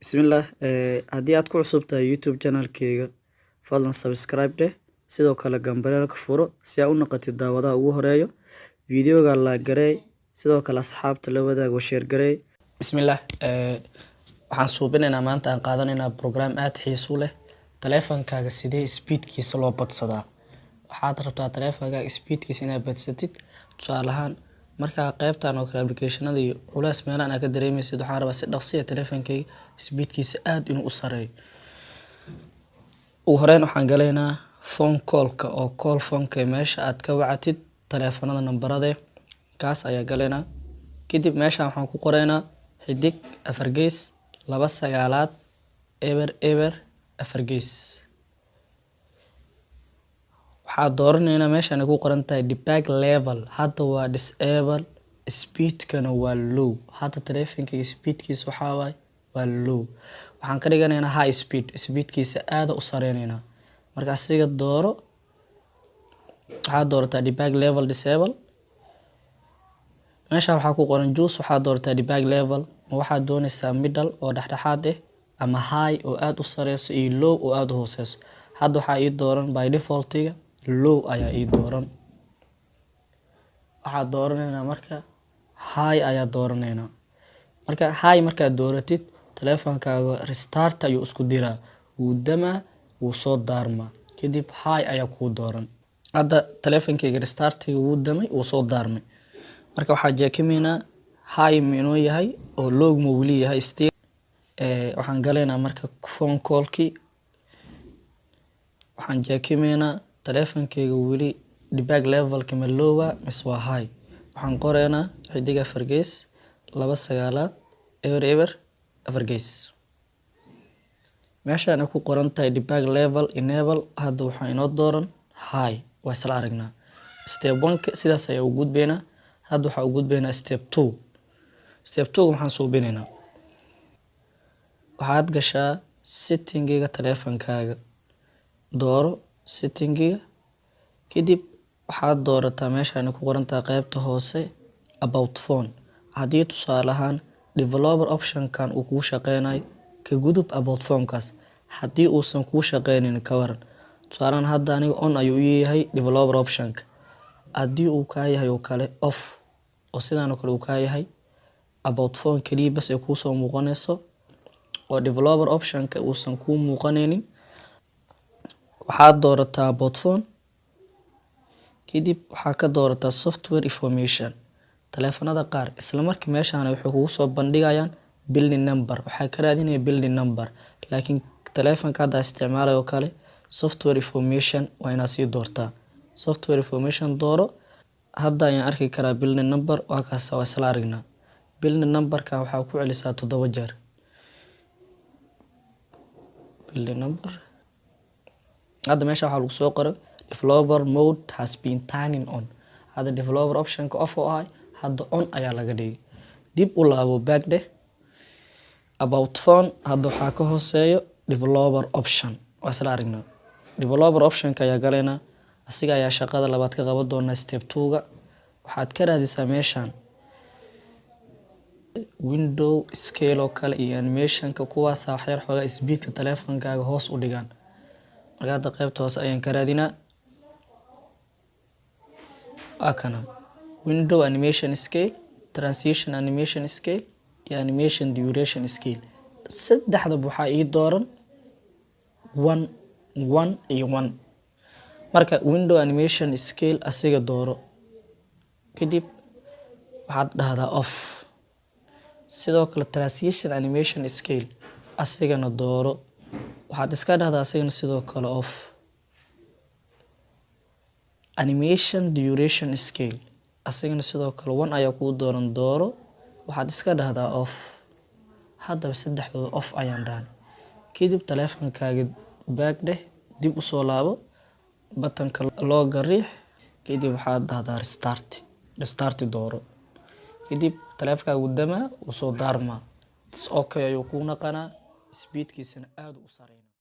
Bismillah, haddii aad ku cusub tahay YouTube channel-kayga, fadlan subscribe dheh, sidoo kale gambaleelka furo si aad u noqotid daawadaha ugu horeeyo. Videoga la gareey, sidoo kale asxaabta la wadaago share gareey. Bismillah, waxaan suubinaynaa maanta aan qaadanaynaa program aad xiiso leh. Taleefankaaga sidee speedkiisa loo badsadaa. Waxaad rabtaa taleefankaaga speedkiisa inaad badsatid. Tusaale ahaan, markaa qaybtan oo kale applicationada iyo culays meelahan aad ka dareemaysid, waxaan rabaa si dhaqsi ah taleefankayga speedkiisa aad inuu u sareeyo. Ugu horeyn waxaan galaynaa phone call-ka oo call phone-ka meesha aad ka wacatid taleefanada nambarada kaas ayaa galaynaa. Kadib meeshaan waxaan ku qoraynaa xidig 4 gees 29 eber eber 4 gees. waxaad dooranaynaa meeshaan ay ku qoran tahay debug level. Hadda waa disable, speedkana waa low. Hadda taleefankayga speedkiisa waa low. Waxaan ka dhiganaynaa high speed, speedkiisa aad u sareynaynaa. Marka asiga dooro, waxaad doorataa debug level disable. meeshaan waxaa ku qoran juice, waxaad doorataa debug level. Ma waxaad doonaysaa middle oo dhexdhexaad ah, ama high oo aad u sareyso iyo low oo aad u hooseyso. Hadda waxaa ii dooran by default-iga low ayaa ii dooran. waxaad dooranaynaa marka high ayaa dooranaynaa. Marka high markaad dooratid, taleefankaaga restart ayuu isku diraa. Wuu damaa, wuu soo daarmaa. Kadib high ayaa kuu dooran. Hadda taleefankayga restart-iga wuu damay, wuu soo daarmay. Marka waxaa jeekimaynaa high inuu yahay oo low ma weli yahay still. waxaan galaynaa marka phone call-kii. waxaan jeekimaynaa taleefankayga weli debug level-ka ma low mise waa high. waxaan qoraynaa xidig 4 gees 29 eber eber 4 gees. meeshaan ay ku qoran tahay debug level enable. hadda waxaa inoo dooran high. waa isla aragnaa. Step 1 sidaas ayaa u gudbaynaa. hadda waxaa u gudbaynaa step 2. Step 2 waxaan suubinaynaa. waxaad gashaa setting-iga taleefankaaga. dooro setting-iga. kadib waxaad doorataa meeshaan ay ku qoran tahay qaybta hoose about phone. haddii tusaale ahaan developer option-kan uu kuu shaqeynayo, ka gudub about phone-kaas. haddii uusan kuu shaqeynin ka waran. tusaalaan hadda aniga on ayuu ii yahay developer option-ka. haddii uu kaa yahay oo kale off, oo sidaan oo kale uu kaa yahay about phone kaliya bas ay kuu soo muuqanayso, oo developer option-ka uusan kuu muuqanaynin, waxaad doorataa about phone. kadib waxaa ka doorataa software information. taleefanada qaar isla markii meeshaan waxay kugu soo bandhigayaan building number. waxaa ka raadinaya building number, laakiin taleefanka hadda isticmaalayo oo kale software information waa inaad sii doortaa. software information dooro. hadda ayaan arki karaa building number. waa kaas, waa isla aragnaa. building number-ka waxaa ku celisaa 7 jeer. building number. hadda meesha waxaa lagu soo qoray developer mode has been turning on. hadda developer option-ka off oo ahay, hadda on ayaa laga dhigay. dib u laabo back dheh. about phone hadda waxaa ka hooseeyo developer option. waa isla aragnaa. developer option-ka ayaa galaynaa. asiga ayaa shaqada labaad ka qaban doonaa step 2-ga. waxaad ka raadisaa meeshaan window scale oo kale iyo animation-ka, kuwaasa waxyar xoogaa speedka taleefankaaga hoos u dhigaan. marka hadda qaybta hoose ayaan ka raadinaa. kana window animation scale, transition animation scale iyo animation duration scale. saddexdaba waxaa ii dooran 1 1 iyo 1. marka window animation scale asiga dooro. kadib waxaad dhahdaa off. sidoo kale transition animation scale asigana dooro. waxaad iska dhahdaa asigana sidoo kale off. animation duration scale asigana sidoo kale 1 ayaa kuu dooran, dooro. waxaad iska dhahdaa off. haddaba saddexdooda off ayaan dhahnay. kadib taleefankaaga back dheh, dib u soo laabo, button-ka loo gariix. kadib waxaad dhahdaa restart dooro. kadib taleefankaaga wuu damaa, wuu soo daarmaa. okay ayuu kuu naqanaa, speedkiisana aad u sareynaa.